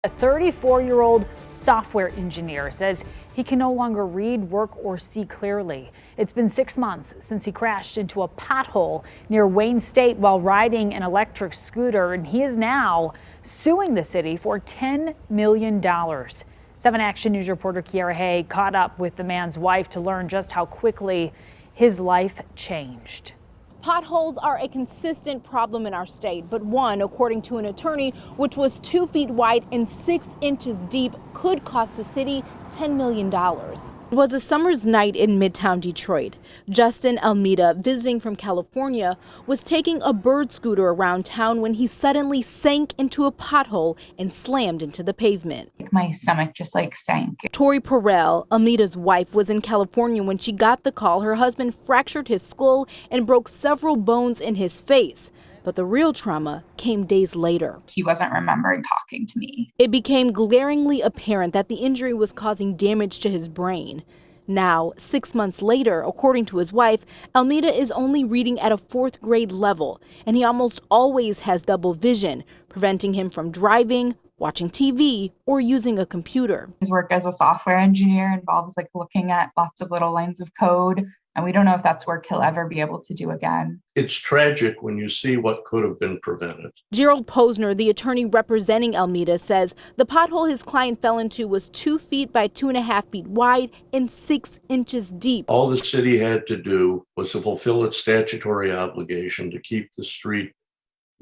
A 34-year-old software engineer says he can no longer read, work, or see clearly. It's been 6 months since he crashed into a pothole near Wayne State while riding an electric scooter, and he is now suing the city for $10 million. 7 Action News reporter Tiara Yachts caught up with the man's wife to learn just how quickly his life changed. Potholes are a consistent problem in our state, but one, according to an attorney, which was 2 feet wide and 6 inches deep, could cost the city $10 million. It was a summer's night in Midtown Detroit. Justin Almeida, visiting from California, was taking a bird scooter around town when he suddenly sank into a pothole and slammed into the pavement. My stomach just sank. Tori Perel, Almeida's wife, was in California when she got the call. Her husband fractured his skull and broke several bones in his face. But the real trauma came days later. He wasn't remembering talking to me. It became glaringly apparent that the injury was causing damage to his brain. Now, 6 months later, according to his wife, Almeida is only reading at a 4th grade level, and he almost always has double vision, preventing him from driving, watching TV, or using a computer. His work as a software engineer involves looking at lots of little lines of code, and we don't know if that's work he'll ever be able to do again. It's tragic when you see what could have been prevented. Gerald Posner, the attorney representing Almeida, says the pothole his client fell into was 2 feet by 2.5 feet wide and 6 inches deep. All the city had to do was to fulfill its statutory obligation to keep the street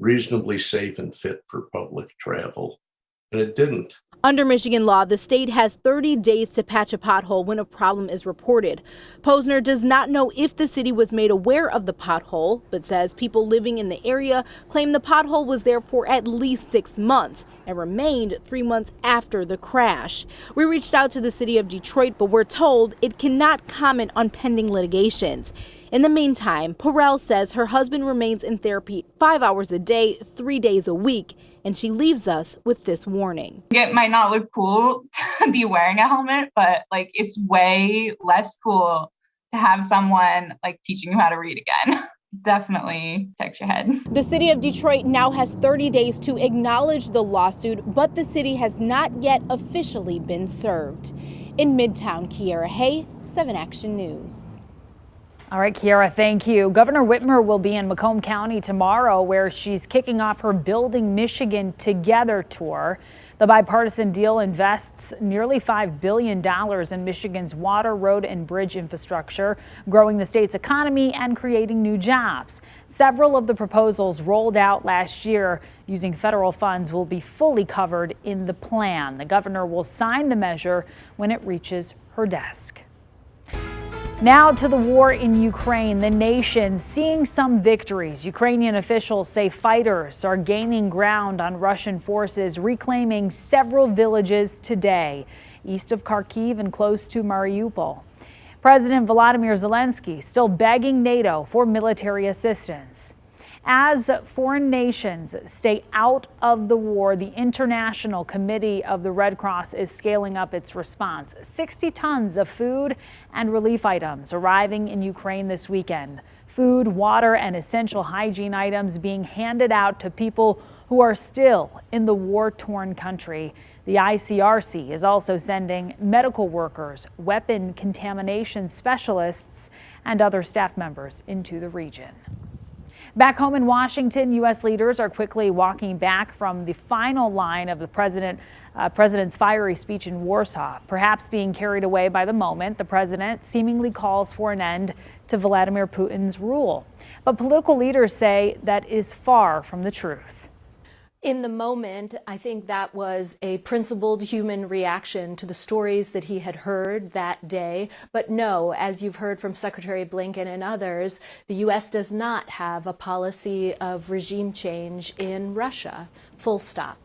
reasonably safe and fit for public travel, and it didn't. Under Michigan law, the state has 30 days to patch a pothole when a problem is reported. Posner does not know if the city was made aware of the pothole, but says people living in the area claim the pothole was there for at least 6 months and remained 3 months after the crash. We reached out to the city of Detroit, but we're told it cannot comment on pending litigations. In the meantime, Perel says her husband remains in therapy 5 hours a day, 3 days a week, and she leaves us with this warning. It might not look cool to be wearing a helmet, but it's way less cool to have someone teaching you how to read again. Definitely protect your head. The city of Detroit now has 30 days to acknowledge the lawsuit, but the city has not yet officially been served. In Midtown, Tiara Yachts, 7 Action News. All right, Kiara, thank you. Governor Whitmer will be in Macomb County tomorrow, where she's kicking off her Building Michigan Together tour. The bipartisan deal invests nearly $5 billion in Michigan's water, road, and bridge infrastructure, growing the state's economy and creating new jobs. Several of the proposals rolled out last year using federal funds will be fully covered in the plan. The governor will sign the measure when it reaches her desk. Now to the war in Ukraine. The nation seeing some victories. Ukrainian officials say fighters are gaining ground on Russian forces, reclaiming several villages today, east of Kharkiv and close to Mariupol. President Volodymyr Zelensky still begging NATO for military assistance. As foreign nations stay out of the war, the International Committee of the Red Cross is scaling up its response. 60 tons of food and relief items arriving in Ukraine this weekend. Food, water, and essential hygiene items being handed out to people who are still in the war-torn country. The ICRC is also sending medical workers, weapon contamination specialists, and other staff members into the region. Back home in Washington, U.S. leaders are quickly walking back from the final line of the president's fiery speech in Warsaw. Perhaps being carried away by the moment, the president seemingly calls for an end to Vladimir Putin's rule. But political leaders say that is far from the truth. In the moment, I think that was a principled human reaction to the stories that he had heard that day. But no, as you've heard from Secretary Blinken and others, the U.S. does not have a policy of regime change in Russia. Full stop.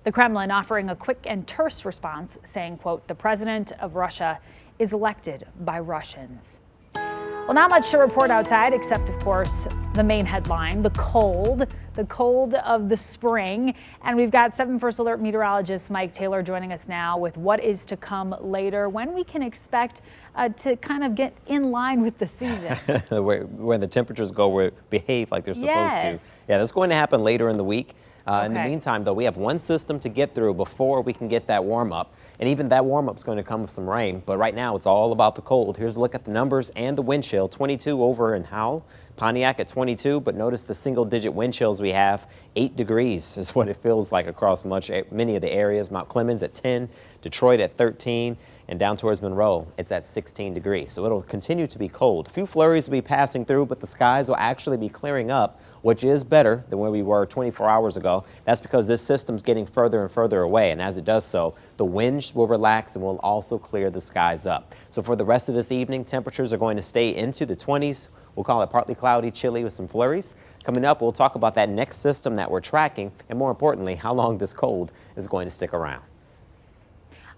The Kremlin offering a quick and terse response, saying, quote, the president of Russia is elected by Russians. Well, not much to report outside, except, of course, the main headline, the cold of the spring. And we've got 7 First Alert meteorologist Mike Taylor joining us now with what is to come later, when we can expect to kind of get in line with the season. When the temperatures behave like they're supposed Yes. to. Yeah, that's going to happen later in the week. In the meantime, though, we have one system to get through before we can get that warm up. And even that warm up is going to come with some rain. But right now, it's all about the cold. Here's a look at the numbers and the wind chill. 22 over in Howell, Pontiac at 22. But notice the single digit wind chills we have. 8 degrees is what it feels like across many of the areas. Mount Clemens at 10, Detroit at 13. And down towards Monroe, it's at 16 degrees. So it'll continue to be cold. A few flurries will be passing through, but the skies will actually be clearing up, which is better than where we were 24 hours ago. That's because this system's getting further and further away. And as it does so, the winds will relax and will also clear the skies up. So for the rest of this evening, temperatures are going to stay into the 20s. We'll call it partly cloudy, chilly with some flurries. Coming up, we'll talk about that next system that we're tracking, and more importantly, how long this cold is going to stick around.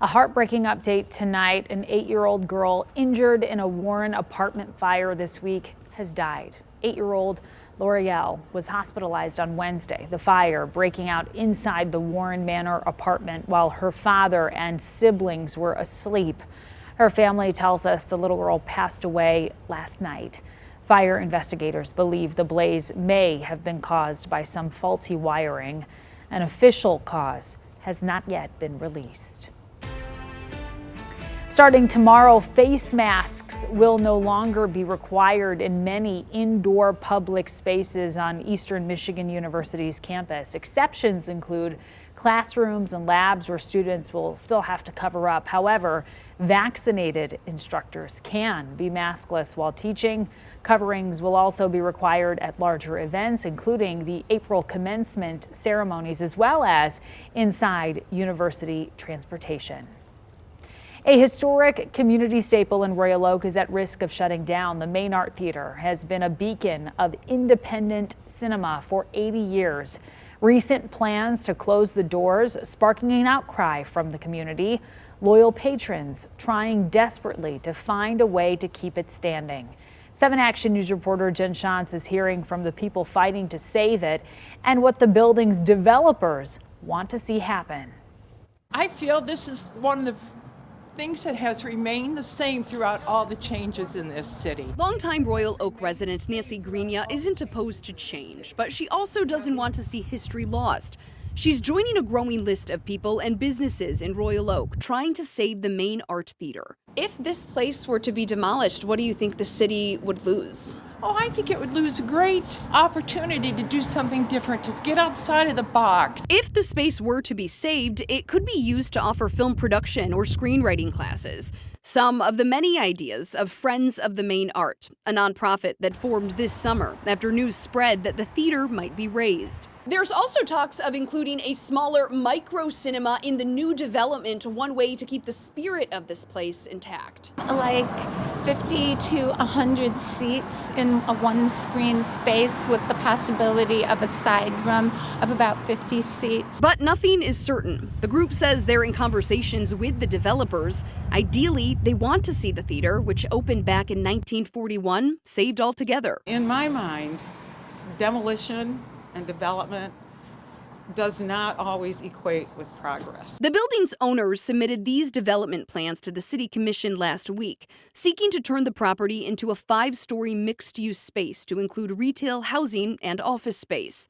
A heartbreaking update tonight. An 8-year-old girl injured in a Warren apartment fire this week has died. 8-year-old L'Oreal was hospitalized on Wednesday. The fire breaking out inside the Warren Manor apartment while her father and siblings were asleep. Her family tells us the little girl passed away last night. Fire investigators believe the blaze may have been caused by some faulty wiring. An official cause has not yet been released. Starting tomorrow, face masks will no longer be required in many indoor public spaces on Eastern Michigan University's campus. Exceptions include classrooms and labs where students will still have to cover up. However, vaccinated instructors can be maskless while teaching. Coverings will also be required at larger events, including the April commencement ceremonies, as well as inside university transportation. A historic community staple in Royal Oak is at risk of shutting down. The Main Art Theater has been a beacon of independent cinema for 80 years. Recent plans to close the doors sparking an outcry from the community. Loyal patrons trying desperately to find a way to keep it standing. 7 Action News reporter Jen Shantz is hearing from the people fighting to save it and what the building's developers want to see happen. I feel this is one of the things that has remained the same throughout all the changes in this city. Longtime Royal Oak resident Nancy Greenya isn't opposed to change, but she also doesn't want to see history lost. She's joining a growing list of people and businesses in Royal Oak trying to save the Main Art Theater. If this place were to be demolished, what do you think the city would lose? Oh, I think it would lose a great opportunity to do something different, to get outside of the box. If the space were to be saved, it could be used to offer film production or screenwriting classes. Some of the many ideas of Friends of the Main Art, a nonprofit that formed this summer after news spread that the theater might be razed. There's also talks of including a smaller micro cinema in the new development, one way to keep the spirit of this place intact. Like 50 to 100 seats in a one-screen space with the possibility of a side room of about 50 seats. But nothing is certain. The group says they're in conversations with the developers. Ideally, they want to see the theater, which opened back in 1941, saved altogether. In my mind, demolition and development does not always equate with progress. The building's owners submitted these development plans to the City Commission last week, seeking to turn the property into a 5-story mixed-use space to include retail, housing, and office space.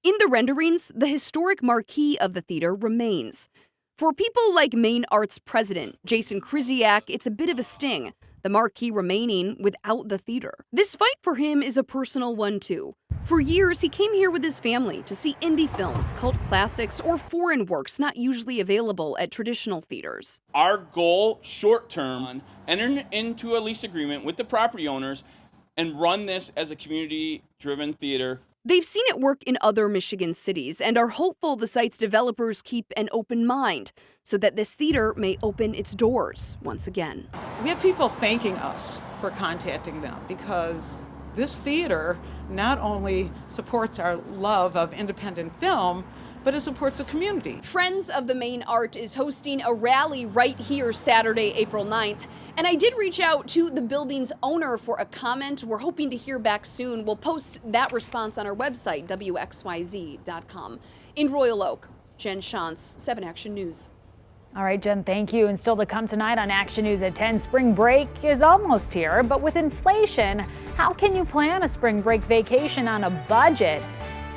In the renderings, the historic marquee of the theater remains. For people like Main Art's president, Jason Krzyzak, it's a bit of a sting, the marquee remaining without the theater. This fight for him is a personal one, too. For years, he came here with his family to see indie films, cult classics, or foreign works not usually available at traditional theaters. Our goal, short term, enter into a lease agreement with the property owners and run this as a community-driven theater. They've seen it work in other Michigan cities and are hopeful the site's developers keep an open mind so that this theater may open its doors once again. We have people thanking us for contacting them because this theater not only supports our love of independent film, but it supports the community. Friends of the Main Art is hosting a rally right here Saturday, April 9th. And I did reach out to the building's owner for a comment. We're hoping to hear back soon. We'll post that response on our website, WXYZ.com. In Royal Oak, Jen Shantz, 7 Action News. All right, Jen, thank you. And still to come tonight on Action News at 10, spring break is almost here. But with inflation, how can you plan a spring break vacation on a budget?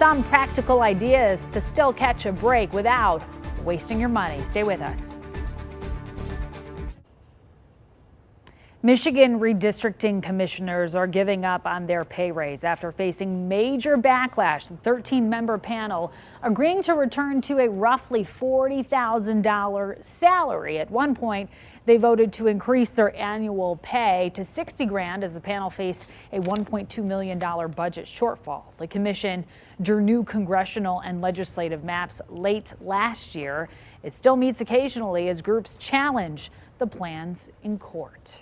some practical ideas to still catch a break without wasting your money. Stay with us. Michigan redistricting commissioners are giving up on their pay raise after facing major backlash. The 13-member panel agreeing to return to a roughly $40,000 salary. At one point, they voted to increase their annual pay to $60,000 as the panel faced a $1.2 million budget shortfall. The commission drew new congressional and legislative maps late last year. It still meets occasionally as groups challenge the plans in court.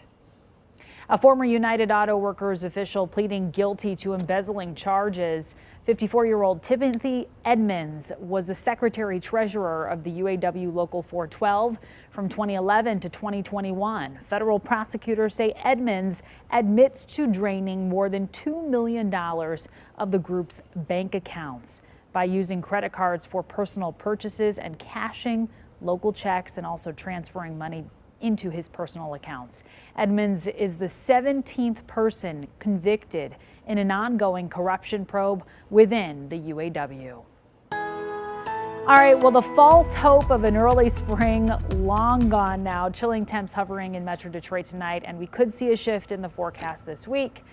A former United Auto Workers official pleading guilty to embezzling charges. 54-year-old Timothy Edmonds was the secretary-treasurer of the UAW Local 412 from 2011 to 2021. Federal prosecutors say Edmonds admits to draining more than $2 million of the group's bank accounts by using credit cards for personal purchases and cashing local checks and also transferring money into his personal accounts. Edmonds is the 17th person convicted in an ongoing corruption probe within the UAW. All right, well, the false hope of an early spring long gone now. Chilling temps hovering in Metro Detroit tonight, and we could see a shift in the forecast this week.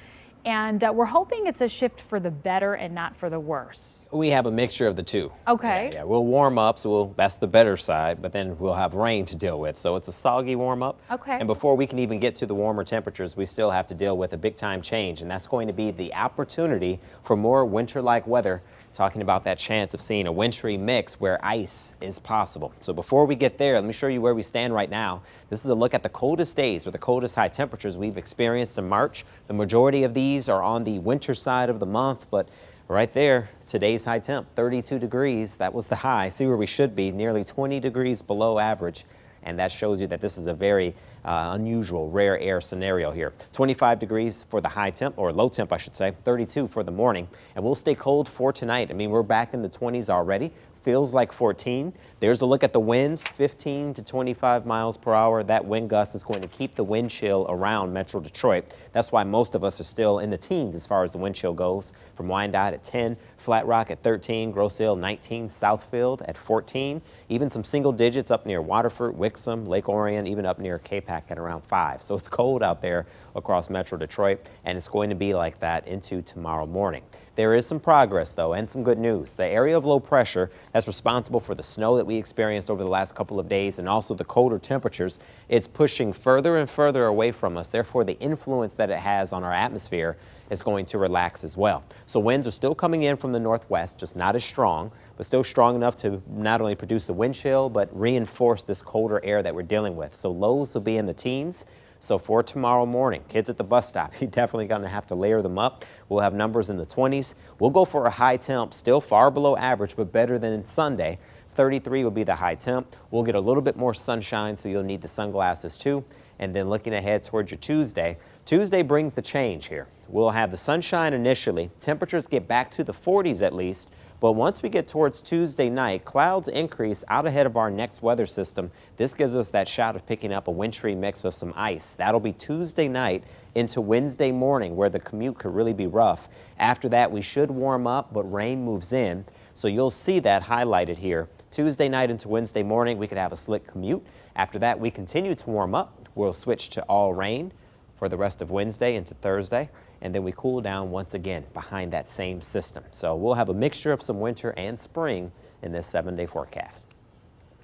And we're hoping it's a shift for the better and not for the worse. We have a mixture of the two. Okay. Yeah, we'll warm up, so that's the better side, but then we'll have rain to deal with. So it's a soggy warm up. Okay. And before we can even get to the warmer temperatures, we still have to deal with a big time change, and that's going to be the opportunity for more winter-like weather. Talking about that chance of seeing a wintry mix where ice is possible. So before we get there, let me show you where we stand right now. This is a look at the coldest days or the coldest high temperatures we've experienced in March. The majority of these are on the winter side of the month, but right there, today's high temp, 32 degrees. That was the high. See where we should be, nearly 20 degrees below average. And that shows you that this is a very unusual, rare air scenario here. 25 degrees for the high temp, or low temp, I should say, 32 for the morning. And we'll stay cold for tonight. I mean, we're back in the 20s already. Feels like 14. There's a look at the winds, 15 to 25 miles per hour. That wind gust is going to keep the wind chill around Metro Detroit. That's why most of us are still in the teens as far as the wind chill goes. From Wyandotte at 10, Flat Rock at 13, Grosse Ile 19, Southfield at 14. Even some single digits up near Waterford, Wixom, Lake Orion, even up near Capac at around 5. So it's cold out there across Metro Detroit, and it's going to be like that into tomorrow morning. There is some progress, though, and some good news. The area of low pressure that's responsible for the snow that we experienced over the last couple of days and also the colder temperatures, it's pushing further and further away from us. Therefore, the influence that it has on our atmosphere is going to relax as well. So winds are still coming in from the northwest, just not as strong, but still strong enough to not only produce a wind chill, but reinforce this colder air that we're dealing with. So lows will be in the teens. So for tomorrow morning, kids at the bus stop, you're definitely going to have to layer them up. We'll have numbers in the 20s. We'll go for a high temp, still far below average, but better than Sunday. 33 will be the high temp. We'll get a little bit more sunshine, so you'll need the sunglasses too. And then looking ahead towards your Tuesday, Tuesday brings the change here. We'll have the sunshine initially. Temperatures get back to the 40s at least. But once we get towards Tuesday night, clouds increase out ahead of our next weather system. This gives us that shot of picking up a wintry mix with some ice. That'll be Tuesday night into Wednesday morning, where the commute could really be rough. After that, we should warm up, but rain moves in. So you'll see that highlighted here. Tuesday night into Wednesday morning, we could have a slick commute. After that, we continue to warm up. We'll switch to all rain for the rest of Wednesday into Thursday. And then we cool down once again behind that same system. So we'll have a mixture of some winter and spring in this 7-day forecast.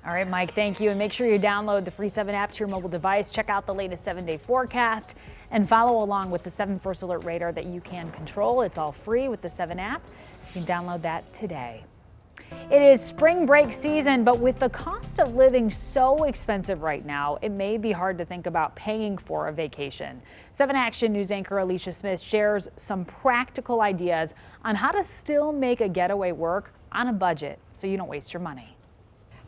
All right, Mike, thank you. And make sure you download the free 7 app to your mobile device. Check out the latest 7-day forecast and follow along with the 7 First Alert radar that you can control. It's all free with the 7 app. You can download that today. It is spring break season, but with the cost of living so expensive right now, it may be hard to think about paying for a vacation. 7 Action News anchor Alicia Smith shares some practical ideas on how to still make a getaway work on a budget so you don't waste your money.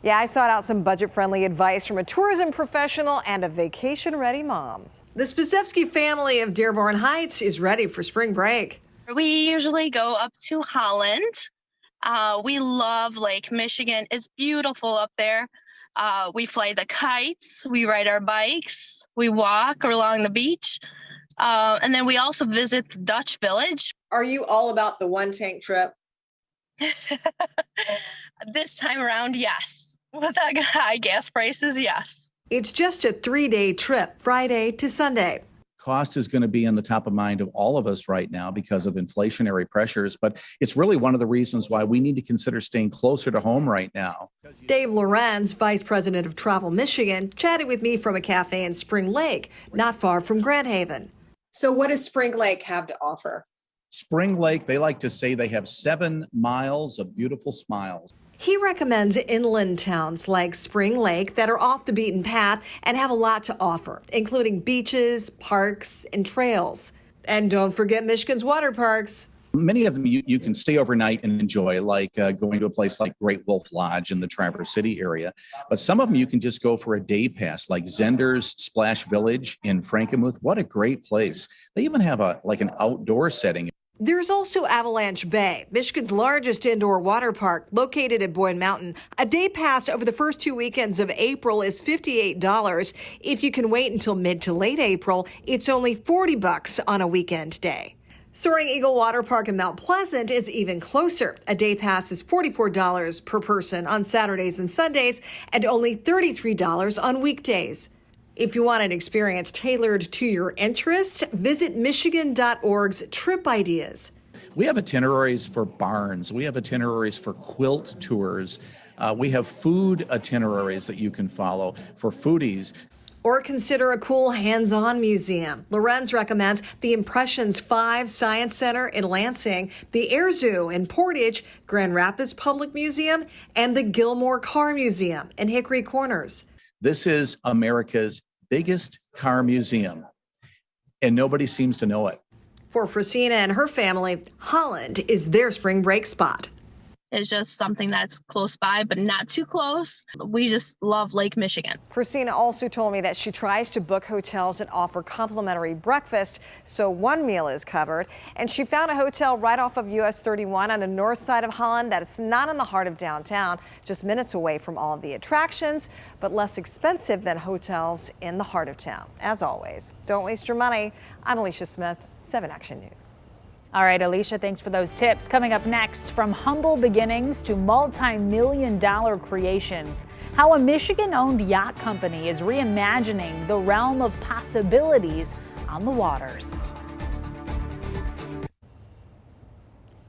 Yeah, I sought out some budget-friendly advice from a tourism professional and a vacation-ready mom. The Spisevsky family of Dearborn Heights is ready for spring break. We usually go up to Holland. We love Lake Michigan. It's beautiful up there. We fly the kites, we ride our bikes, we walk along the beach, and then we also visit the Dutch Village. Are you all about the one tank trip? This time around, yes. With the high gas prices, yes. It's just a 3-day trip, Friday to Sunday. Cost is going to be on the top of mind of all of us right now because of inflationary pressures, but it's really one of the reasons why we need to consider staying closer to home right now. Dave Lorenz, Vice President of Travel Michigan, chatted with me from a cafe in Spring Lake, not far from Grand Haven. So what does Spring Lake have to offer? Spring Lake, they like to say they have 7 miles of beautiful smiles. He recommends inland towns like Spring Lake that are off the beaten path and have a lot to offer, including beaches, parks, and trails. And don't forget Michigan's water parks. Many of them you can stay overnight and enjoy, like going to a place like Great Wolf Lodge in the Traverse City area. But some of them you can just go for a day pass, like Zender's Splash Village in Frankenmuth. What a great place. They even have an outdoor setting. There's also Avalanche Bay, Michigan's largest indoor water park, located at Boyne Mountain. A day pass over the first 2 weekends of April is $58. If you can wait until mid to late April, it's only $40 on a weekend day. Soaring Eagle Water Park in Mount Pleasant is even closer. A day pass is $44 per person on Saturdays and Sundays, and only $33 on weekdays. If you want an experience tailored to your interest, visit Michigan.org's Trip Ideas. We have itineraries for barns. We have itineraries for quilt tours. We have food itineraries that you can follow for foodies. Or consider a cool hands-on museum. Lorenz recommends the Impressions 5 Science Center in Lansing, the Air Zoo in Portage, Grand Rapids Public Museum, and the Gilmore Car Museum in Hickory Corners. This is America's biggest car museum, and nobody seems to know it. For Frosina and her family, Holland is their spring break spot. It's just something that's close by, but not too close. We just love Lake Michigan. Christina also told me that she tries to book hotels that offer complimentary breakfast, so one meal is covered. And she found a hotel right off of US 31 on the north side of Holland that is not in the heart of downtown, just minutes away from all of the attractions, but less expensive than hotels in the heart of town. As always, don't waste your money. I'm Alicia Smith, 7 Action News. All right, Alicia, thanks for those tips. Coming up next, from humble beginnings to multi-million-dollar creations, how a Michigan-owned yacht company is reimagining the realm of possibilities on the waters.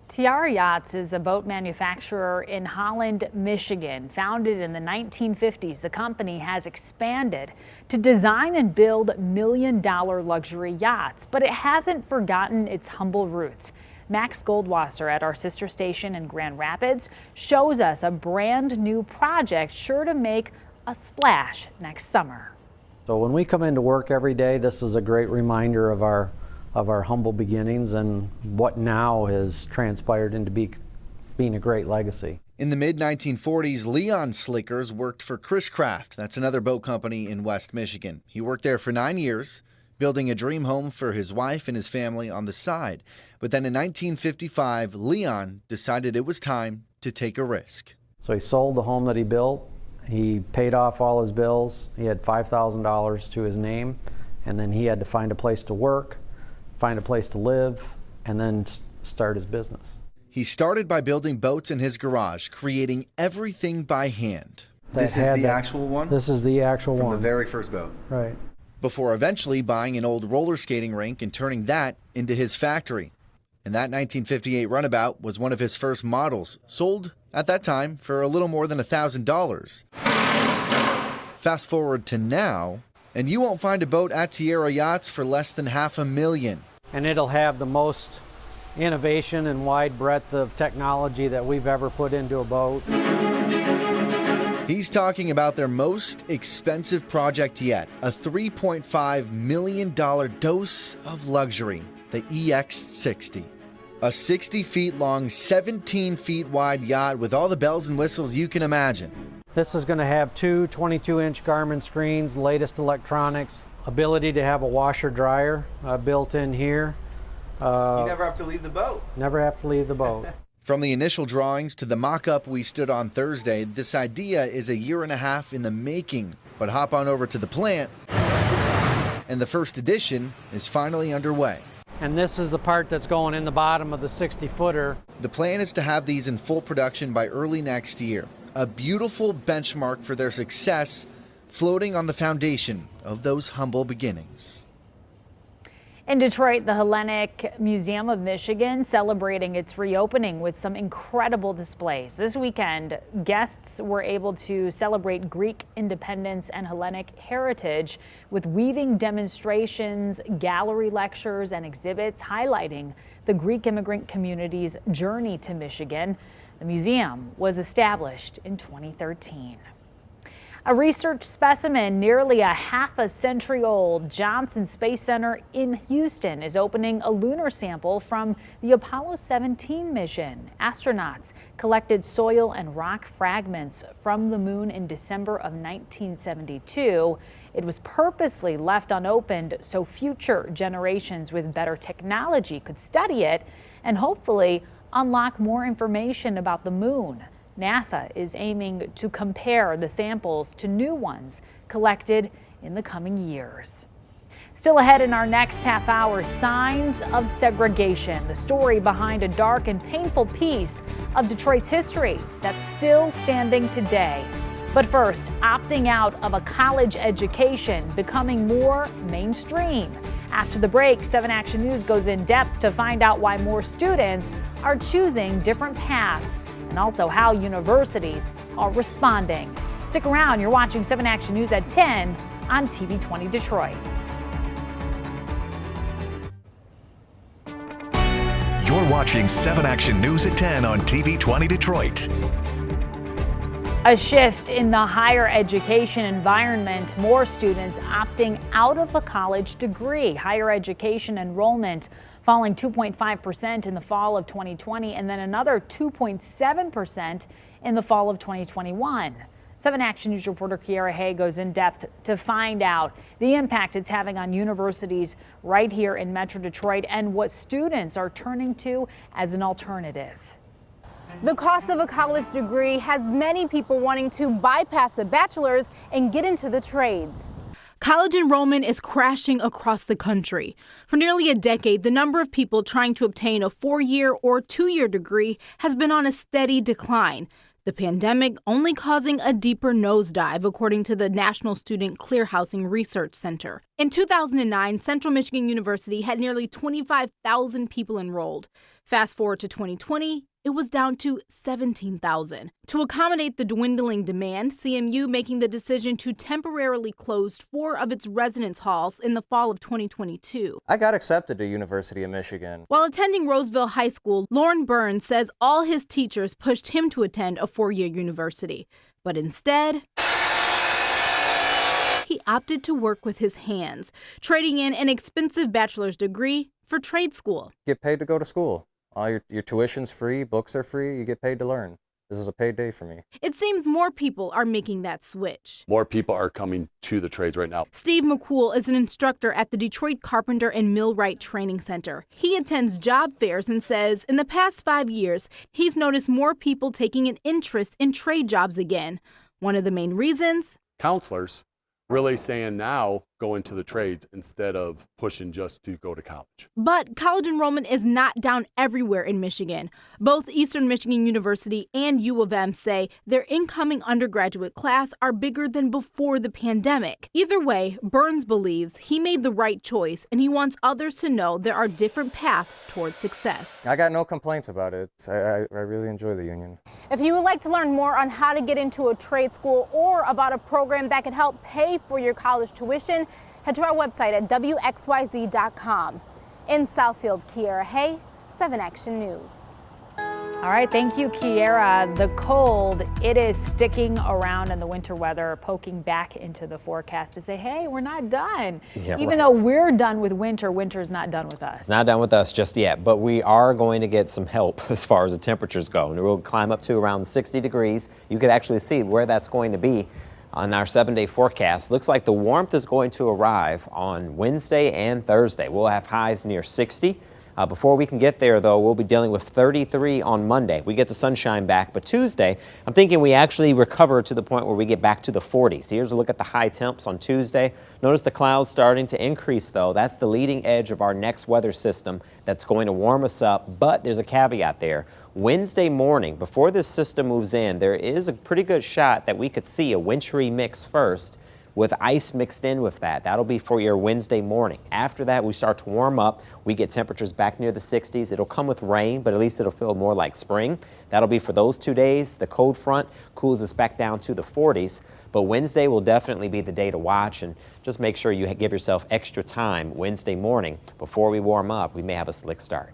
Tiara Yachts is a boat manufacturer in Holland, Michigan. Founded in the 1950s, the company has expanded to design and build million-dollar luxury yachts, but it hasn't forgotten its humble roots. Max Goldwasser at our sister station in Grand Rapids shows us a brand new project sure to make a splash next summer. So when we come into work every day, this is a great reminder of our humble beginnings and what now has transpired into being a great legacy. In the mid-1940s, Leon Slickers worked for Chris Craft. That's another boat company in West Michigan. He worked there for 9 years, building a dream home for his wife and his family on the side. But then in 1955, Leon decided it was time to take a risk. So he sold the home that he built. He paid off all his bills. He had $5,000 to his name, and then he had to find a place to work, find a place to live, and then start his business. He started by building boats in his garage, creating everything by hand. This is the actual one? This is the actual one. From the very first boat. Right. Before eventually buying an old roller skating rink and turning that into his factory. And that 1958 runabout was one of his first models, sold at that time for a little more than $1,000. Fast forward to now, and you won't find a boat at Tiara Yachts for less than $500,000. And it'll have the most innovation and wide breadth of technology that we've ever put into a boat. He's talking about their most expensive project yet, a $3.5 million dose of luxury, the EX60. A 60 feet long, 17 feet wide yacht with all the bells and whistles you can imagine. This is going to have two 22-inch Garmin screens, latest electronics, ability to have a washer dryer built in here. You never have to leave the boat. Never have to leave the boat. From the initial drawings to the mock-up we stood on Thursday, this idea is 1.5 years in the making. But hop on over to the plant, and the first edition is finally underway. And this is the part that's going in the bottom of the 60-footer. The plan is to have these in full production by early next year. A beautiful benchmark for their success, floating on the foundation of those humble beginnings. In Detroit, the Hellenic Museum of Michigan celebrating its reopening with some incredible displays. This weekend, guests were able to celebrate Greek independence and Hellenic heritage with weaving demonstrations, gallery lectures, and exhibits highlighting the Greek immigrant community's journey to Michigan. The museum was established in 2013. A research specimen nearly a half a century old, Johnson Space Center in Houston is opening a lunar sample from the Apollo 17 mission. Astronauts collected soil and rock fragments from the moon in December of 1972. It was purposely left unopened so future generations with better technology could study it and hopefully unlock more information about the moon. NASA is aiming to compare the samples to new ones collected in the coming years. Still ahead in our next half hour, signs of segregation, the story behind a dark and painful piece of Detroit's history that's still standing today. But first, opting out of a college education becoming more mainstream. After the break, 7 Action News goes in depth to find out why more students are choosing different paths and also how universities are responding. Stick around, you're watching 7 Action News at 10 on TV 20 Detroit. You're watching 7 Action News at 10 on TV 20 Detroit. A shift in the higher education environment, more students opting out of a college degree. Higher education enrollment falling 2.5% in the fall of 2020 and then another 2.7% in the fall of 2021. 7 Action News reporter Kiara Hay goes in depth to find out the impact it's having on universities right here in Metro Detroit and what students are turning to as an alternative. The cost of a college degree has many people wanting to bypass a bachelor's and get into the trades. College enrollment is crashing across the country. For nearly a decade, the number of people trying to obtain a 4-year or 2-year degree has been on a steady decline. The pandemic only causing a deeper nosedive, according to the National Student Clear Housing Research Center. In 2009, Central Michigan University had nearly 25,000 people enrolled. Fast forward to 2020, it was down to 17,000. To accommodate the dwindling demand, CMU making the decision to temporarily close 4 of its residence halls in the fall of 2022. I got accepted to University of Michigan. While attending Roseville High School, Lauren Burns says all his teachers pushed him to attend a 4-year university. But instead, he opted to work with his hands, trading in an expensive bachelor's degree for trade school. Get paid to go to school. All your tuition's free, books are free, you get paid to learn. This is a paid day for me. It seems more people are making that switch. More people are coming to the trades right now. Steve McCool is an instructor at the Detroit Carpenter and Millwright Training Center. He attends job fairs and says in the past 5 years, he's noticed more people taking an interest in trade jobs again. One of the main reasons? Counselors really saying now go into the trades instead of pushing just to go to college. But college enrollment is not down everywhere in Michigan. Both Eastern Michigan University and U of M say their incoming undergraduate class are bigger than before the pandemic. Either way, Burns believes he made the right choice and he wants others to know there are different paths towards success. I got no complaints about it. I really enjoy the union. If you would like to learn more on how to get into a trade school or about a program that can help pay for your college tuition, head to our website at WXYZ.com. In Southfield, Kiara Hay, 7 Action News. All right, thank you, Kiara. The cold, it is sticking around and the winter weather poking back into the forecast to say, hey, we're not done. Yeah, Even though we're done with winter, winter's not done with us. It's not done with us just yet, but we are going to get some help as far as the temperatures go. And we'll climb up to around 60 degrees. You could actually see where that's going to be on our 7-day forecast. Looks like the warmth is going to arrive on Wednesday and Thursday. We'll have highs near 60. Before we can get there, though, we'll be dealing with 33 on Monday. We get the sunshine back, but Tuesday, I'm thinking we actually recover to the point where we get back to the 40s. Here's a look at the high temps on Tuesday. Notice the clouds starting to increase, though. That's the leading edge of our next weather system that's going to warm us up, but there's a caveat there. Wednesday morning, before this system moves in, there is a pretty good shot that we could see a wintry mix first with ice mixed in with that. That'll be for your Wednesday morning. After that, we start to warm up. We get temperatures back near the 60s. It'll come with rain, but at least it'll feel more like spring. That'll be for those 2 days. The cold front cools us back down to the 40s. But Wednesday will definitely be the day to watch, and just make sure you give yourself extra time Wednesday morning before we warm up. We may have a slick start.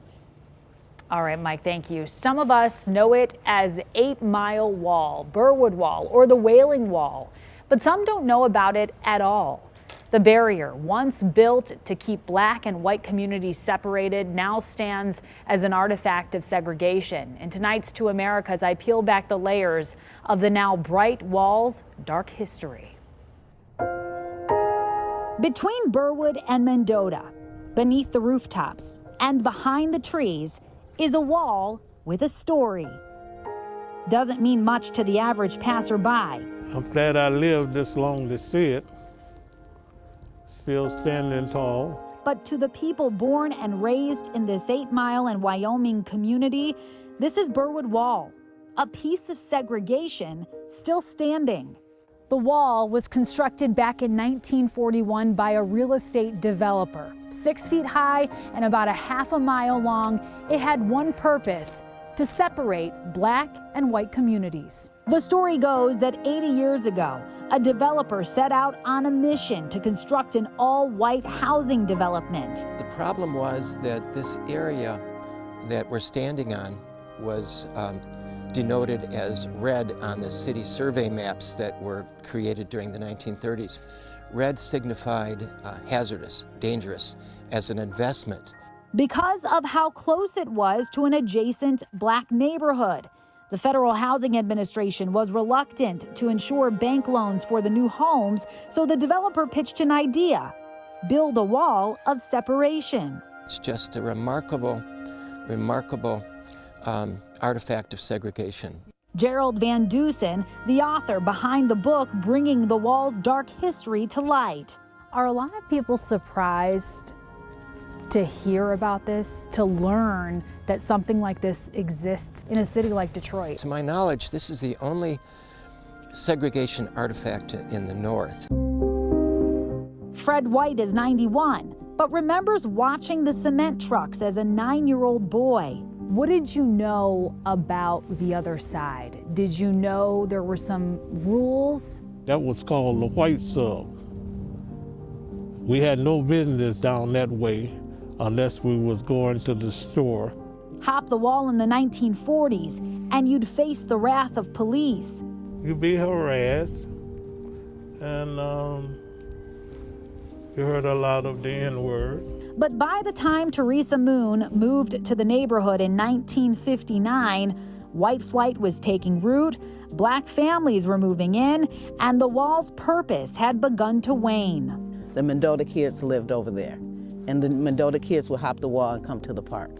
All right, Mike, thank you. Some of us know it as 8 Mile Wall, Birwood Wall, or the Wailing Wall, but some don't know about it at all. The barrier, once built to keep black and white communities separated, now stands as an artifact of segregation. In tonight's Two Americas, I peel back the layers of the now bright wall's dark history. Between Birwood and Mendota, beneath the rooftops and behind the trees, is a wall with a story. Doesn't mean much to the average passerby. I'm glad I lived this long to see it. Still standing tall. But to the people born and raised in this 8 Mile and Wyoming community, this is Birwood Wall, a piece of segregation still standing. The wall was constructed back in 1941 by a real estate developer. 6 feet high and about a half a mile long, it had one purpose: to separate black and white communities. The story goes that 80 years ago, a developer set out on a mission to construct an all-white housing development. The problem was that this area that we're standing on was denoted as red on the city survey maps that were created during the 1930s. Red signified hazardous, dangerous, as an investment. Because of how close it was to an adjacent black neighborhood, the Federal Housing Administration was reluctant to ensure bank loans for the new homes, so the developer pitched an idea: build a wall of separation. It's just a remarkable artifact of segregation. Gerald Van Dusen, the author behind the book bringing the wall's dark history to light. Are a lot of people surprised to hear about this, to learn that something like this exists in a city like Detroit? To my knowledge, this is the only segregation artifact in the North. Fred White is 91, but remembers watching the cement trucks as a 9-year-old boy. What did you know about the other side? Did you know there were some rules? That was called the white sub. We had no business down that way unless we was going to the store. Hop the wall in the 1940s, and you'd face the wrath of police. You'd be harassed, and you heard a lot of the N-word. But by the time Teresa Moon moved to the neighborhood in 1959, white flight was taking root, black families were moving in, and the wall's purpose had begun to wane. The Mendota kids lived over there, and the Mendota kids would hop the wall and come to the park.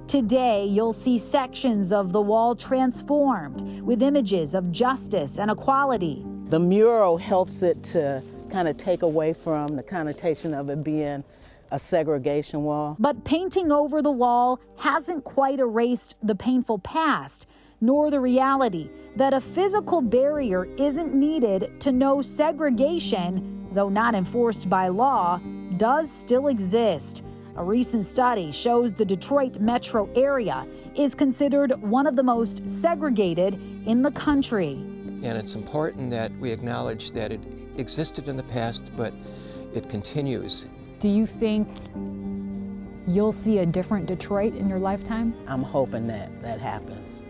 Today, you'll see sections of the wall transformed with images of justice and equality. The mural helps it to kind of take away from the connotation of it being a segregation wall. But painting over the wall hasn't quite erased the painful past, nor the reality that a physical barrier isn't needed to know segregation, though not enforced by law, does still exist. A recent study shows the Detroit metro area is considered one of the most segregated in the country. And it's important that we acknowledge that it existed in the past, but it continues. Do you think you'll see a different Detroit in your lifetime? I'm hoping that happens,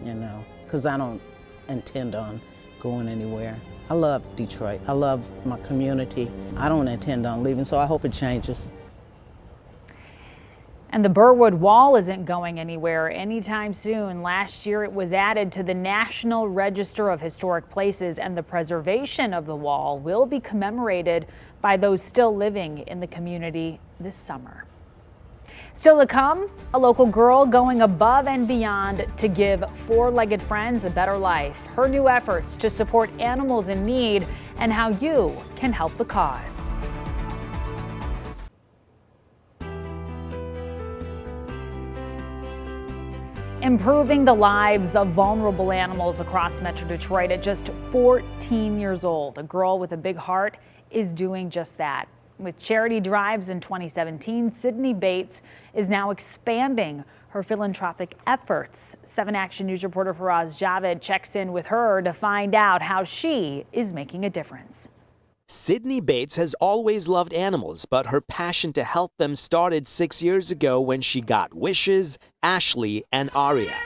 because I don't intend on going anywhere. I love Detroit. I love my community. I don't intend on leaving, so I hope it changes. And the Birwood Wall isn't going anywhere anytime soon. Last year, it was added to the National Register of Historic Places, and the preservation of the wall will be commemorated by those still living in the community this summer. Still to come, a local girl going above and beyond to give four-legged friends a better life. Her new efforts to support animals in need and how you can help the cause. Improving the lives of vulnerable animals across Metro Detroit. At just 14 years old, a girl with a big heart is doing just that. With charity drives in 2017, Sydney Bates is now expanding her philanthropic efforts. 7 Action News reporter Faraz Javed checks in with her to find out how she is making a difference. Sydney Bates has always loved animals, but her passion to help them started 6 years ago when she got Wishes, Ashley, and Aria.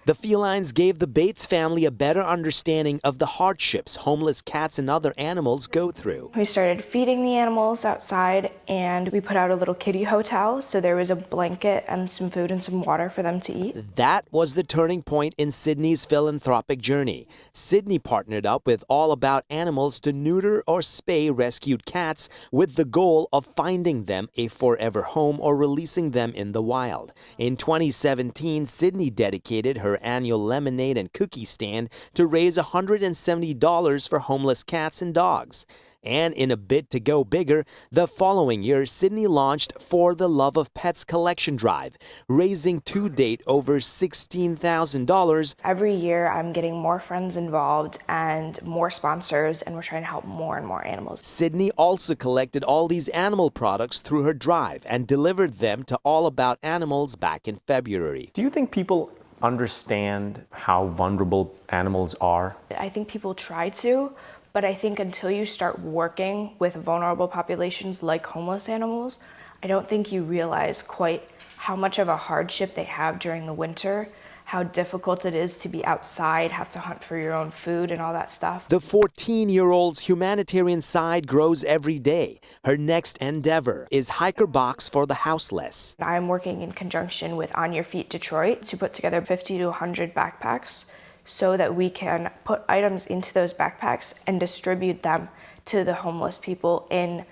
The felines gave the Bates family a better understanding of the hardships homeless cats and other animals go through. We started feeding the animals outside, and we put out a little kitty hotel, so there was a blanket and some food and some water for them to eat. That was the turning point in Sydney's philanthropic journey. Sydney partnered up with All About Animals to neuter or spay rescued cats with the goal of finding them a forever home or releasing them in the wild. In 2017, Sydney dedicated her annual lemonade and cookie stand to raise $170 for homeless cats and dogs. And in a bid to go bigger, the following year, Sydney launched For the Love of Pets collection drive, raising to date over $16,000. Every year I'm getting more friends involved and more sponsors, and we're trying to help more and more animals. Sydney also collected all these animal products through her drive and delivered them to All About Animals back in February. Do you think people understand how vulnerable animals are? I think people try to, but I think until you start working with vulnerable populations like homeless animals, I don't think you realize quite how much of a hardship they have during the winter, how difficult it is to be outside, have to hunt for your own food and all that stuff. The 14-year-old's humanitarian side grows every day. Her next endeavor is Hiker Box for the Houseless. I'm working in conjunction with On Your Feet Detroit to put together 50 to 100 backpacks so that we can put items into those backpacks and distribute them to the homeless people in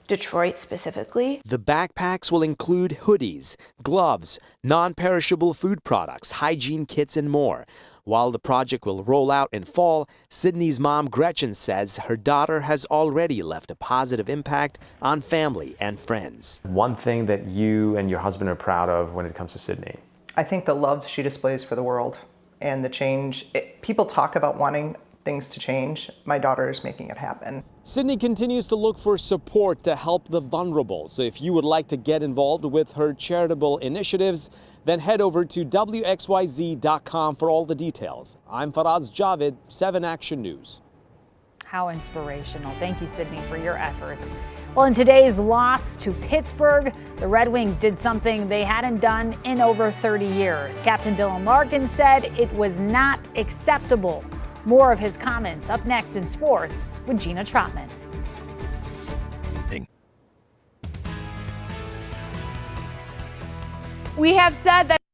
Detroit specifically. The backpacks will include hoodies, gloves, non-perishable food products, hygiene kits, and more. While the project will roll out in fall, Sydney's mom Gretchen says her daughter has already left a positive impact on family and friends. One thing that you and your husband are proud of when it comes to Sydney? I think the love she displays for the world and the change. People talk about wanting things to change. My daughter is making it happen. Sydney continues to look for support to help the vulnerable. So if you would like to get involved with her charitable initiatives, then head over to WXYZ.com for all the details. I'm Faraz Javed, 7 Action News. How inspirational. Thank you, Sydney, for your efforts. Well, in today's loss to Pittsburgh, the Red Wings did something they hadn't done in over 30 years. Captain Dylan Larkin said it was not acceptable. More of his comments up next in sports with Gina Trotman. We have said that